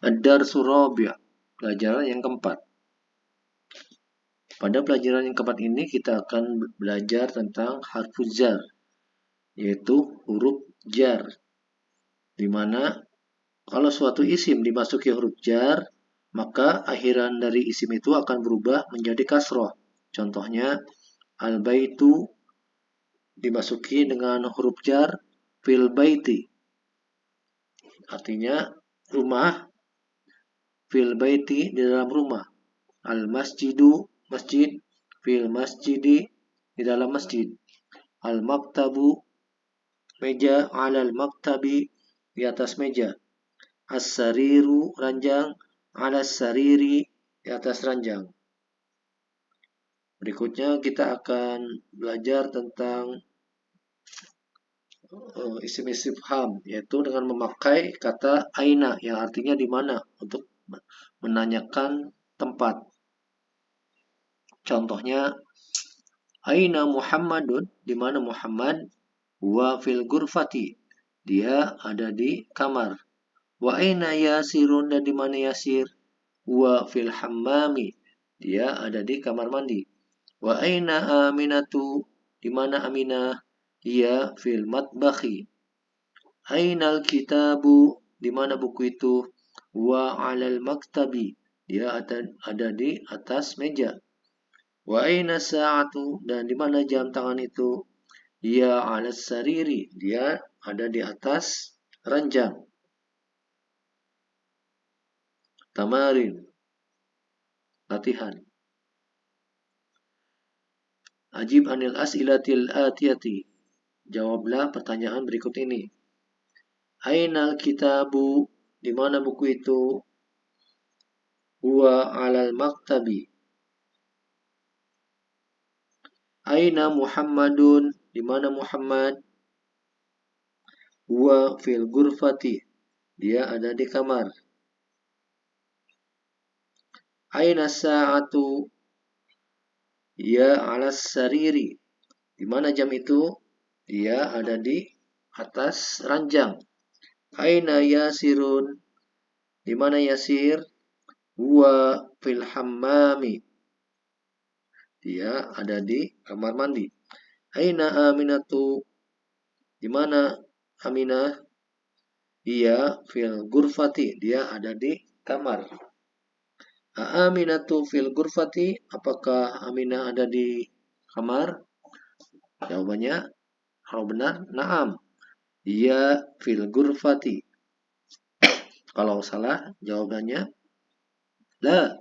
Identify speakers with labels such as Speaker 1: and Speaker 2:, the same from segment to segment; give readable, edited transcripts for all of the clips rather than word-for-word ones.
Speaker 1: Ad-darsu rabi', pelajaran yang keempat. Pada pelajaran yang keempat ini kita akan belajar tentang harfuz jar, yaitu huruf jar. Di mana kalau suatu isim dimasuki huruf jar, maka akhiran dari isim itu akan berubah menjadi kasroh. Contohnya, al-baitu dimasuki dengan huruf jar fil baiti. Artinya rumah, fil baiti di dalam rumah. Al-masjidu, masjid, fil masjidi di dalam masjid. Al-maktabu, meja, alal maktabi di atas meja. As-sariru, ranjang, alas sariri di atas ranjang. Berikutnya kita akan belajar tentang isim istifham, yaitu dengan memakai kata aina yang artinya di mana untuk menanyakan tempat. Contohnya, aina Muhammadun, di mana Muhammad? Wa fil gurfati, dia ada di kamar. Wa aina Yasirun, dan di mana Yasir? Wa fil hammami, dia ada di kamar mandi. Wa aina Aminatu, di mana Aminah? Dia fil matbakhi. Ainal kitabu, di mana buku itu? Wa alal maktabi, dia ada di atas meja. Wa aina sa'atu, dan di mana jam tangan itu? Dia alas sariri, dia ada di atas ranjang. Tamarin, latihan. Ajib anil as'ilatil atiyati, jawablah pertanyaan berikut ini. Ainal kitabu, di mana buku itu? Huwa alal maktabi. Aina Muhammadun, di mana Muhammad? Huwa fil gurfati, dia ada di kamar. Aina sa'atu, dia alas sariri, di mana jam itu? Dia ada di atas ranjang. Aina Yasirun, di mana Yasir? Huwa fil hammami, dia ada di kamar mandi. Aina Aminatu, di mana Aminah? Dia fil gurfati, dia ada di kamar. Aminatu fil gurfati, apakah Aminah ada di kamar? Jawabannya, kalau benar, na'am. Dia fil gurfati. Kalau salah, jawabannya, la.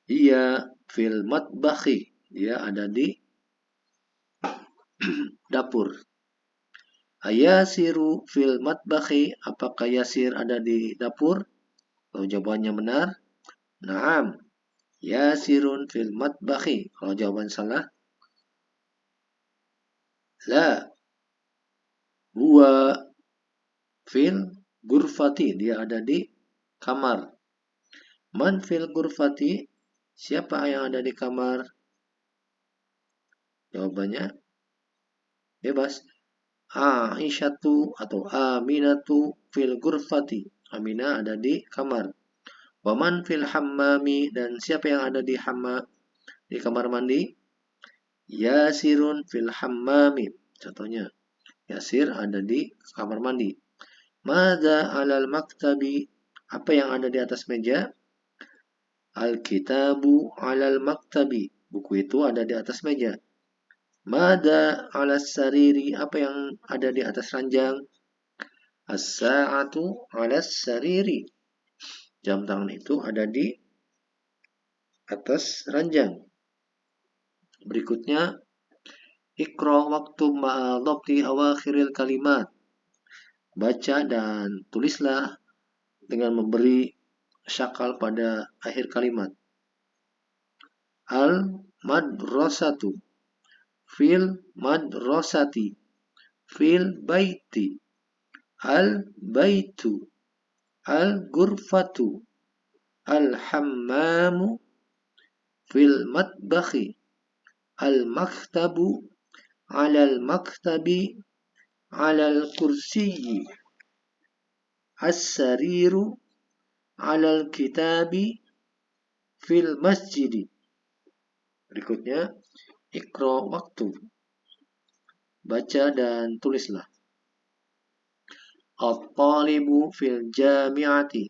Speaker 1: Dia fil matbakhi, dia ada di dapur. Ayasiru fil matbakhi, apakah Yasir ada di dapur? Kalau jawabannya benar, na'am. Yasirun fil matbakhi. Kalau jawaban salah, la. Huwa fil gurfati, dia ada di kamar. Man fil gurfati, siapa yang ada di kamar? Jawabannya bebas. Aisyatu atau Aminatu fil gurfati, Aminah ada di kamar. Waman fil hammami, dan siapa yang ada di kamar mandi? Yasirun fil hammami. Contohnya, Yasir ada di kamar mandi. Madza alal maktabi, apa yang ada di atas meja? Al-kitabu alal maktabi, buku itu ada di atas meja. Mada alas sariri, apa yang ada di atas ranjang? As-sa'atu alas sariri, jam tangan itu ada di atas ranjang. Berikutnya, Iqra waktub ma'a dhabti awakhiril kalimat, baca dan tulislah dengan memberi syakal pada akhir kalimat. Al-madrasatu fil madrasati, fil baiti, al-baitu, al-gurfatu, al-hammamu, fil matbakhi, al-maktabu, alal maktabi, alal kursiyi, as-sariru, 'alal kitabi fil masjidi. Berikutnya, Iqra waktu. Baca dan tulislah. At-talibu fil jami'ati.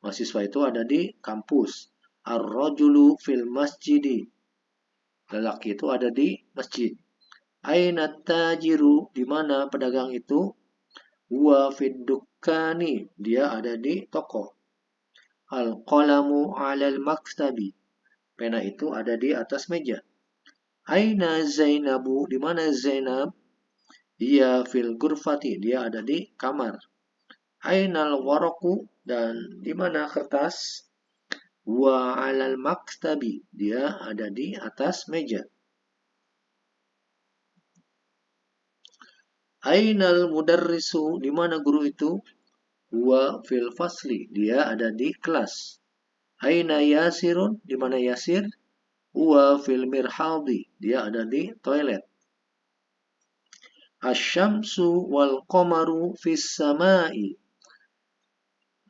Speaker 1: Mahasiswa itu ada di kampus. Ar-rajulu fil masjidi. Lelaki itu ada di masjid. Aina tajiru, di mana pedagang itu? Huwa fid dukkani, dia ada di toko. Al-qalamu 'alal maktabi. Pena itu ada di atas meja. Aina Zainabu, di mana Zainab? Dia fil gurfati, dia ada di kamar. Ainal waraku, dan di mana kertas? Wa 'alal maktabi, dia ada di atas meja. Ainal mudarrisu, di mana guru itu? Huwa fil fasli, dia ada di kelas. Aina Yasirun, di mana Yasir? Huwa fil mirhadi, dia ada di toilet. Asyamsu wal qamaru fis samai.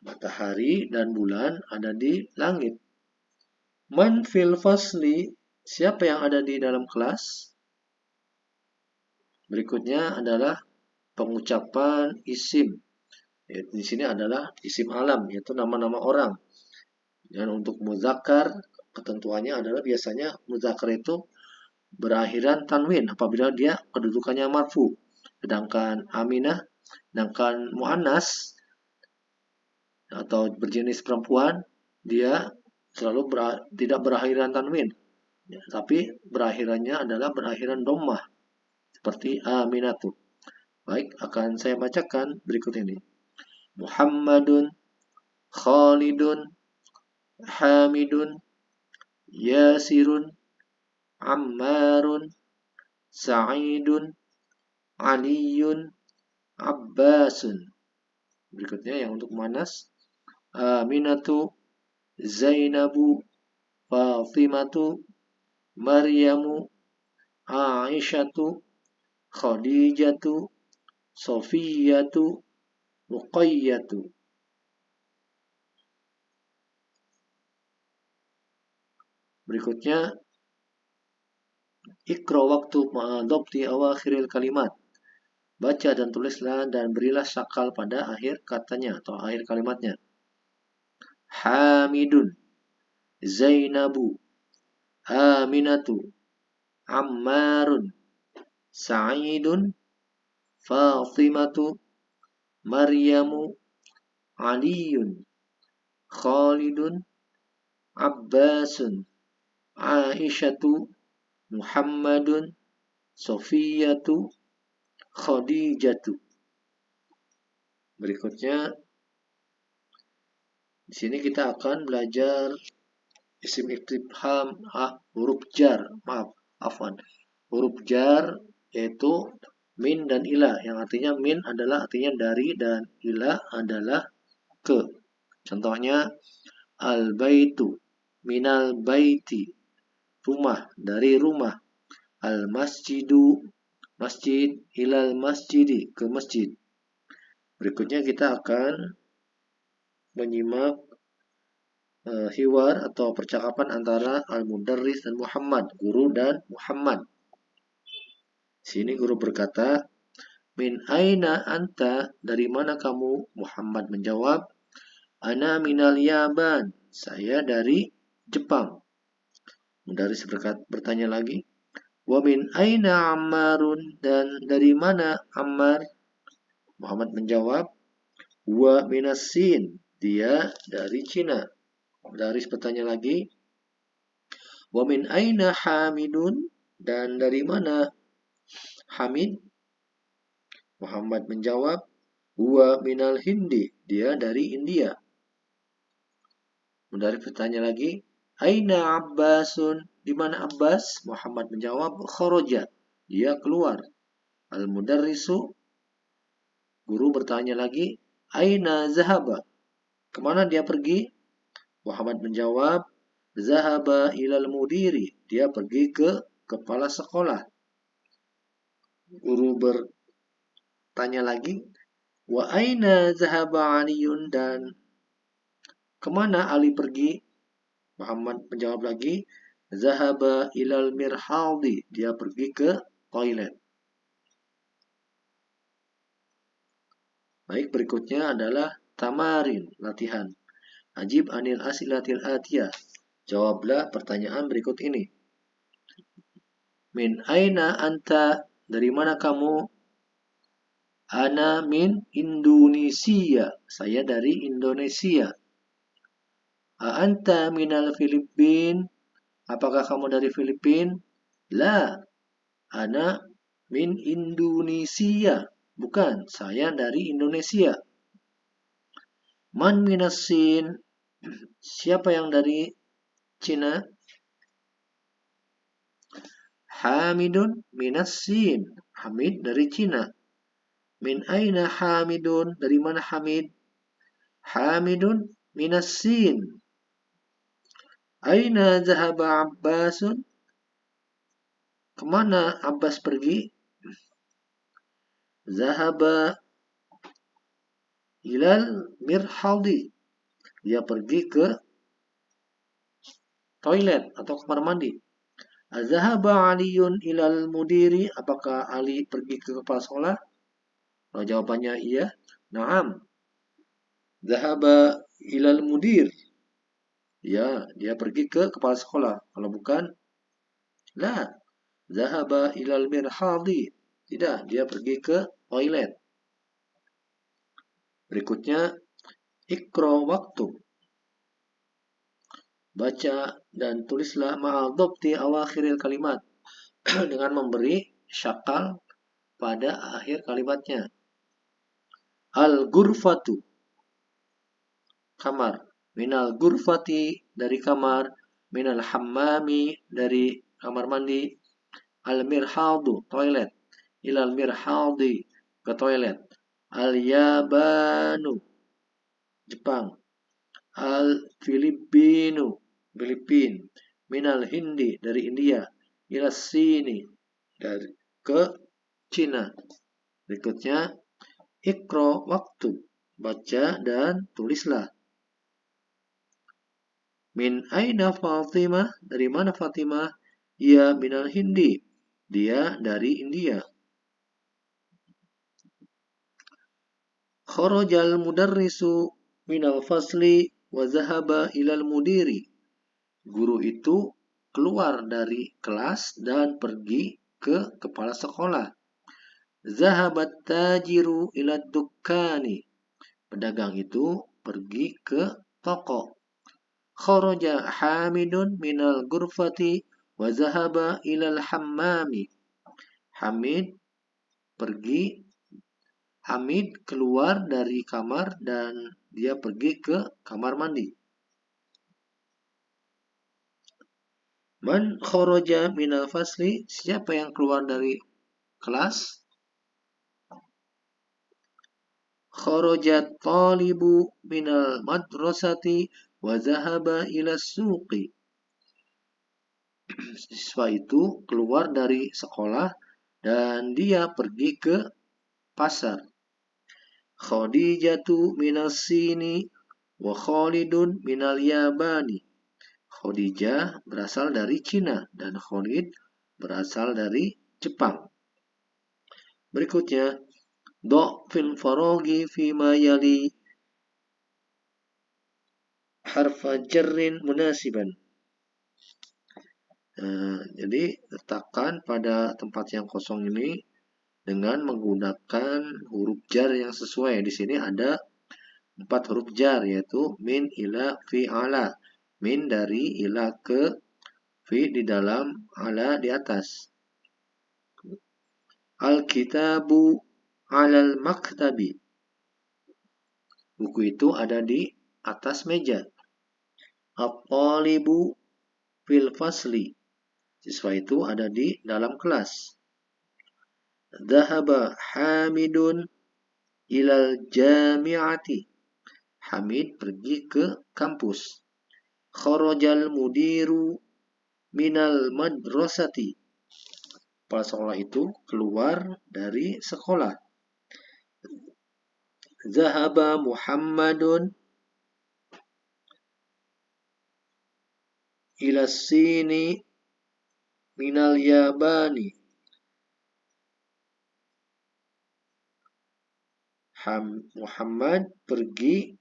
Speaker 1: Matahari dan bulan ada di langit. Man fil fasli, siapa yang ada di dalam kelas? Berikutnya adalah pengucapan isim. Di sini adalah isim alam, yaitu nama-nama orang. Dan untuk muzakkar, ketentuannya adalah biasanya muzakkar itu berakhiran tanwin apabila dia kedudukannya marfu. Sedangkan aminah, sedangkan muannas atau berjenis perempuan, dia selalu tidak berakhiran tanwin, ya, tapi berakhirannya adalah berakhiran dhammah seperti aminatu. Baik, akan saya bacakan berikut ini. Muhammadun, Khalidun, Hamidun, Yasirun, Ammarun, Sa'idun, Aliyun, Abbasun. Berikutnya yang untuk manas, Aminatu, Zainabu, Fatimatu, Maryamu, Aisyatu, Khadijatu, Sofiyatu, Ruqayyatu. Berikutnya, Iqra waktu ma'adobti awakhiril kalimat. Baca dan tulislah dan berilah syakal pada akhir katanya atau akhir kalimatnya. Hamidun, Zainabu, Aminatu, Ammarun, Sa'idun, Fatimatu, Maryamu, Aliyun, Khalidun, Abbasun, Aisyatu, Muhammadun, Sofiyatu, Khadijatu. Berikutnya, di sini kita akan belajar isim istifham, huruf jar, huruf jar yaitu min dan ila, yang artinya min adalah artinya dari dan ila adalah ke. Contohnya al-baitu minal baiti, rumah dari rumah. Al-masjidu, masjid, ilal masjidi, ke masjid. Berikutnya kita akan menyimak hiwar atau percakapan antara al-mudarris dan Muhammad, guru dan Muhammad. Sini guru berkata, min aina anta, dari mana kamu? Muhammad menjawab, ana minal Yaban, saya dari Jepang. Mudarris bertanya lagi, wa min aina Ammarun, dan dari mana Ammar? Muhammad menjawab, wa minas Sin, dia dari Cina. Mudarris bertanya lagi, wa min aina Hamidun, dan dari mana Hamid? Muhammad menjawab, huwa minal Hindi, dia dari India. Mudarris bertanya lagi, aina Abbasun, di mana Abbas? Muhammad menjawab, kharaja, dia keluar. Al-mudarrisu, guru bertanya lagi, aina zahaba, kemana dia pergi? Muhammad menjawab, zahaba ilal mudiri, dia pergi ke kepala sekolah. Guru bertanya lagi, wa aina zahaba Aliyun, dan Kemana Ali pergi? Muhammad menjawab lagi, Zahaba ilal mirhaldi. Dia pergi ke toilet. Baik, berikutnya adalah tamarin, latihan. Ajib anil asilatil atiyah. Jawablah pertanyaan berikut ini. Min aina anta? Dari mana kamu? Ana min Indonesia. Saya dari Indonesia. Anta minal Filipin? Apakah kamu dari Filipin? La, ana min Indonesia. Bukan, saya dari Indonesia. Man minas Sin? Siapa yang dari Cina? Hamidun minas Sin. Hamid dari Cina. Min aina Hamidun? Dari mana Hamid? Hamidun minas Sin. Aina zahaba Abbasun? Kemana Abbas pergi? Zahaba ilal mirhaldi. Dia pergi ke toilet atau kamar mandi. Zahaba Aliyun ilal mudiri? Apakah Ali pergi ke kepala sekolah? Kalau jawabannya iya, na'am. Zahaba ilal mudir. Ya, dia pergi ke kepala sekolah. Kalau bukan, la. Zahaba ilal mirhaldi. Tidak, dia pergi ke toilet. Berikutnya, ikro waktu. Baca dan tulislah ma'adobti awakhiril kalimat. Dengan memberi syakal pada akhir kalimatnya. Al-gurfatu. Kamar. Minal gurfati, dari kamar. Minal hammami, dari kamar mandi. Al-mirhaldu, toilet. Ilal mirhaldi, ke toilet. Al-yabanu, Jepang. Al-filipinu, Filipin. Minal hindi, dari India. Ila sini, dari ke Cina. Berikutnya, ikro waktu. Baca dan tulislah. Min aina Fatimah? Dari mana Fatimah? Ia minal hindi. Dia dari India. Kharajal mudarrisu minal fasli wa zahaba ilal mudiri. Guru itu keluar dari kelas dan pergi ke kepala sekolah. Zahabat tajiru ilad dukkani. Pedagang itu pergi ke toko. Kharaja Hamidun minal gurfati wa zahaba ilal hammami. Hamid keluar dari kamar dan dia pergi ke kamar mandi. Man kharaja minal fasli? Siapa yang keluar dari kelas? Kharajat talibu minal madrasati wa zahaba ila suqi. Siswa itu keluar dari sekolah dan dia pergi ke pasar. Khadijatu minas sini wa Khalidun minal yabani. Khadijah berasal dari Cina dan Khalid berasal dari Jepang. Berikutnya, do' fil farogi fima yali harfa jarrin munasiban. Jadi letakkan pada tempat yang kosong ini dengan menggunakan huruf jar yang sesuai. Di sini ada 4 huruf jar, yaitu min, ila, fi, ala. Min dari ila ke fi di dalam, ala di atas. Al-kitabu alal maktabi. Buku itu ada di atas meja. At-talibu fil fasli. Siswa itu ada di dalam kelas. Dhahaba Hamidun ilal jami'ati. Hamid pergi ke kampus. Kharajal mudiru minal madrasati. Kepala sekolah itu keluar dari sekolah. Zahaba Muhammadun ila sini minal yabani. Muhammad pergi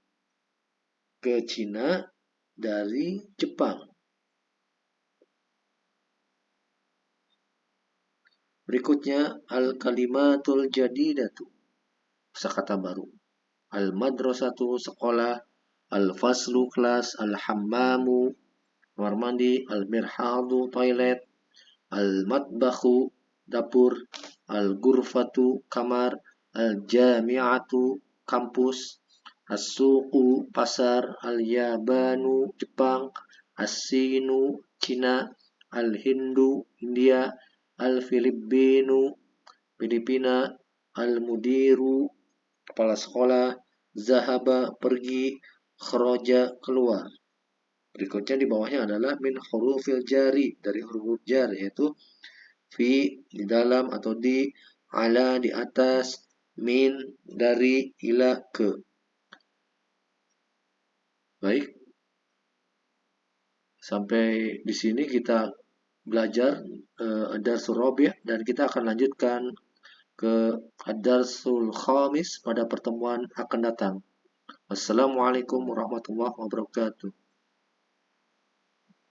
Speaker 1: ke Cina dari Jepang. Berikutnya al-kalimatul jadidatu, kosakata baru. Al-madrasatu, sekolah. Al-faslu, kelas. Al-hammamu, kamar mandi. Al-mirhadu, toilet. Al-matbakhu, dapur. Al-ghurfatu, kamar. Al-jami'atu, kampus. As-suqu, pasar. Al-yabanu, Jepang. As-sinu, Cina. Al-hindu, India. Al-filipinu, Filipina. Al-mudiru, kepala sekolah. Zahaba, pergi. Kharaja, keluar. Berikutnya di bawahnya adalah min hurufil jari, dari huruf jar, yaitu fi, di dalam atau di, ala, di atas, min, dari, ila, ke. Baik, sampai di sini kita belajar ad-darsul rabi', dan kita akan lanjutkan ke ad-darsul khamis pada pertemuan akan datang. Wassalamualaikum warahmatullahi wabarakatuh.